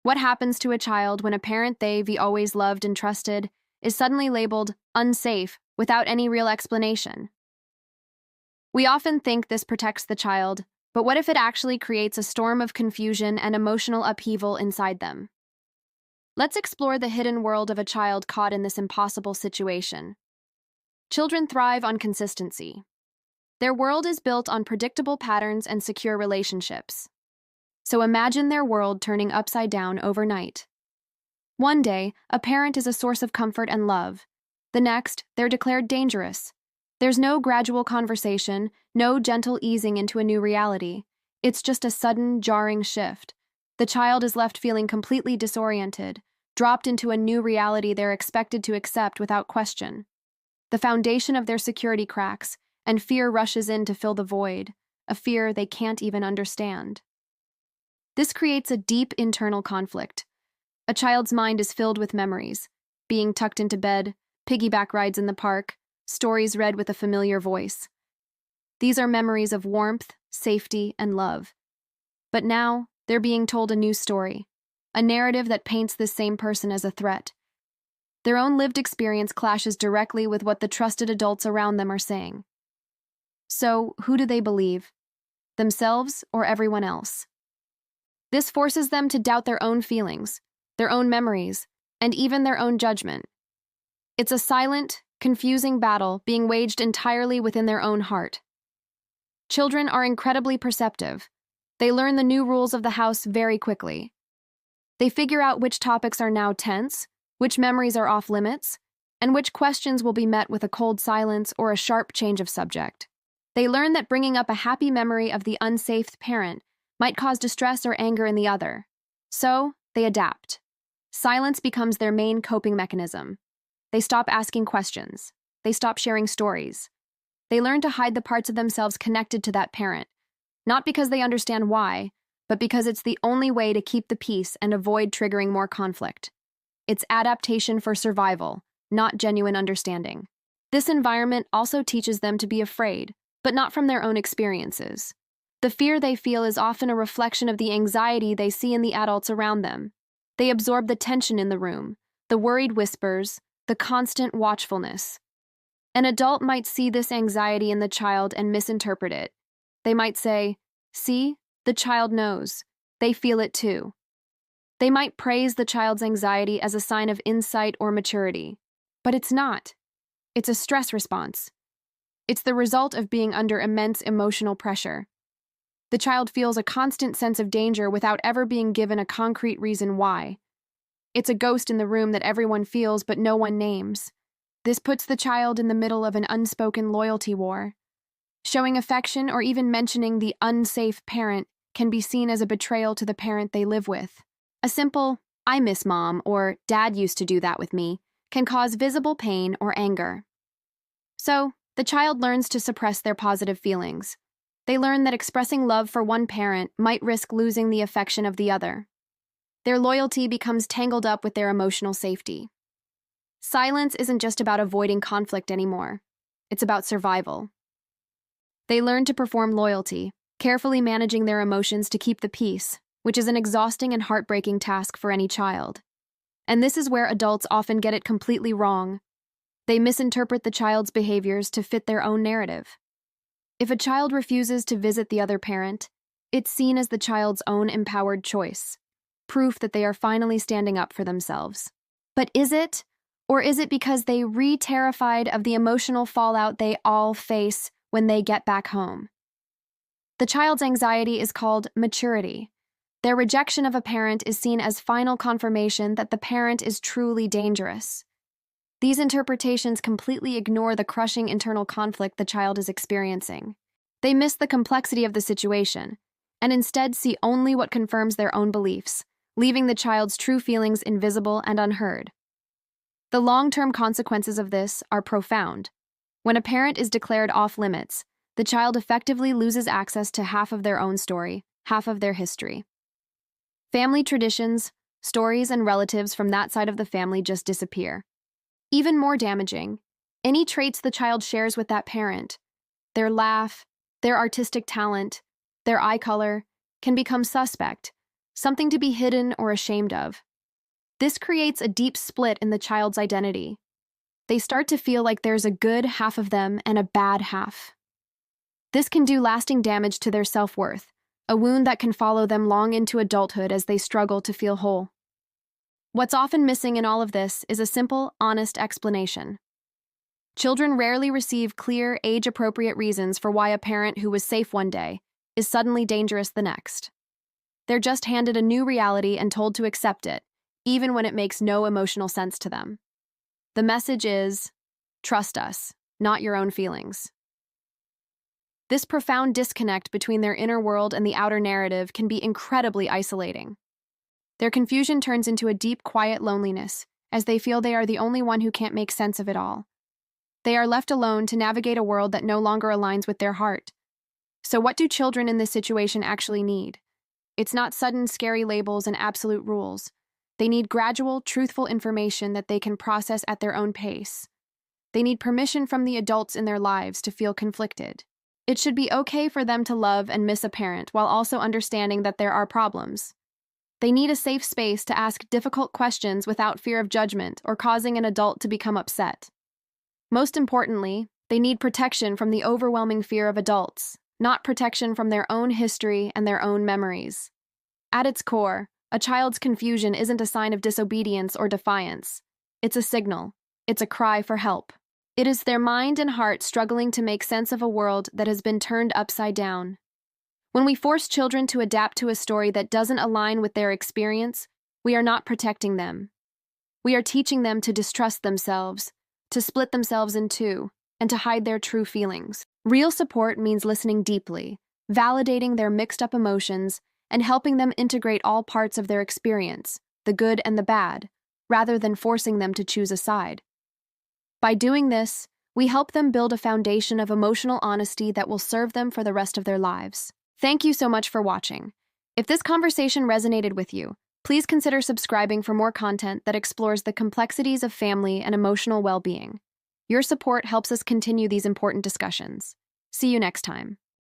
What happens to a child when a parent they always loved and trusted is suddenly labeled unsafe without any real explanation? We often think this protects the child, but what if it actually creates a storm of confusion and emotional upheaval inside them? Let's explore the hidden world of a child caught in this impossible situation. Children thrive on consistency. Their world is built on predictable patterns and secure relationships. So imagine their world turning upside down overnight. One day, a parent is a source of comfort and love. The next, they're declared dangerous. There's no gradual conversation, no gentle easing into a new reality. It's just a sudden, jarring shift. The child is left feeling completely disoriented, dropped into a new reality they're expected to accept without question. The foundation of their security cracks, and fear rushes in to fill the void, a fear they can't even understand. This creates a deep internal conflict. A child's mind is filled with memories, being tucked into bed, piggyback rides in the park, stories read with a familiar voice. These are memories of warmth, safety, and love. But now, they're being told a new story, a narrative that paints this same person as a threat. Their own lived experience clashes directly with what the trusted adults around them are saying. So, who do they believe? Themselves or everyone else? This forces them to doubt their own feelings, their own memories, and even their own judgment. It's a silent, confusing battle being waged entirely within their own heart. Children are incredibly perceptive. They learn the new rules of the house very quickly. They figure out which topics are now tense, which memories are off limits, and which questions will be met with a cold silence or a sharp change of subject. They learn that bringing up a happy memory of the unsafe parent might cause distress or anger in the other. So, they adapt. Silence becomes their main coping mechanism. They stop asking questions. They stop sharing stories. They learn to hide the parts of themselves connected to that parent, not because they understand why, but because it's the only way to keep the peace and avoid triggering more conflict. It's adaptation for survival, not genuine understanding. This environment also teaches them to be afraid, but not from their own experiences. The fear they feel is often a reflection of the anxiety they see in the adults around them. They absorb the tension in the room, the worried whispers, the constant watchfulness. An adult might see this anxiety in the child and misinterpret it. They might say, "See, the child knows. They feel it too." They might praise the child's anxiety as a sign of insight or maturity. But it's not. It's a stress response. It's the result of being under immense emotional pressure. The child feels a constant sense of danger without ever being given a concrete reason why. It's a ghost in the room that everyone feels but no one names. This puts the child in the middle of an unspoken loyalty war. Showing affection or even mentioning the unsafe parent can be seen as a betrayal to the parent they live with. A simple, "I miss mom," or "Dad used to do that with me," can cause visible pain or anger. So, the child learns to suppress their positive feelings. They learn that expressing love for one parent might risk losing the affection of the other. Their loyalty becomes tangled up with their emotional safety. Silence isn't just about avoiding conflict anymore. It's about survival. They learn to perform loyalty, carefully managing their emotions to keep the peace, which is an exhausting and heartbreaking task for any child. And this is where adults often get it completely wrong. They misinterpret the child's behaviors to fit their own narrative. If a child refuses to visit the other parent, it's seen as the child's own empowered choice, proof that they are finally standing up for themselves. But is it? Or is it because they re-terrified of the emotional fallout they all face when they get back home? The child's anxiety is called maturity. Their rejection of a parent is seen as final confirmation that the parent is truly dangerous. These interpretations completely ignore the crushing internal conflict the child is experiencing. They miss the complexity of the situation, and instead see only what confirms their own beliefs, leaving the child's true feelings invisible and unheard. The long-term consequences of this are profound. When a parent is declared off-limits, the child effectively loses access to half of their own story, half of their history. Family traditions, stories, and relatives from that side of the family just disappear. Even more damaging, any traits the child shares with that parent, their laugh, their artistic talent, their eye color, can become suspect, something to be hidden or ashamed of. This creates a deep split in the child's identity. They start to feel like there's a good half of them and a bad half. This can do lasting damage to their self-worth, a wound that can follow them long into adulthood as they struggle to feel whole. What's often missing in all of this is a simple, honest explanation. Children rarely receive clear, age-appropriate reasons for why a parent who was safe one day is suddenly dangerous the next. They're just handed a new reality and told to accept it, even when it makes no emotional sense to them. The message is, trust us, not your own feelings. This profound disconnect between their inner world and the outer narrative can be incredibly isolating. Their confusion turns into a deep, quiet loneliness, as they feel they are the only one who can't make sense of it all. They are left alone to navigate a world that no longer aligns with their heart. So what do children in this situation actually need? It's not sudden, scary labels and absolute rules. They need gradual, truthful information that they can process at their own pace. They need permission from the adults in their lives to feel conflicted. It should be okay for them to love and miss a parent while also understanding that there are problems. They need a safe space to ask difficult questions without fear of judgment or causing an adult to become upset. Most importantly, they need protection from the overwhelming fear of adults, not protection from their own history and their own memories. At its core, a child's confusion isn't a sign of disobedience or defiance. It's a signal. It's a cry for help. It is their mind and heart struggling to make sense of a world that has been turned upside down. When we force children to adapt to a story that doesn't align with their experience, we are not protecting them. We are teaching them to distrust themselves, to split themselves in two, and to hide their true feelings. Real support means listening deeply, validating their mixed-up emotions, and helping them integrate all parts of their experience, the good and the bad, rather than forcing them to choose a side. By doing this, we help them build a foundation of emotional honesty that will serve them for the rest of their lives. Thank you so much for watching. If this conversation resonated with you, please consider subscribing for more content that explores the complexities of family and emotional well-being. Your support helps us continue these important discussions. See you next time.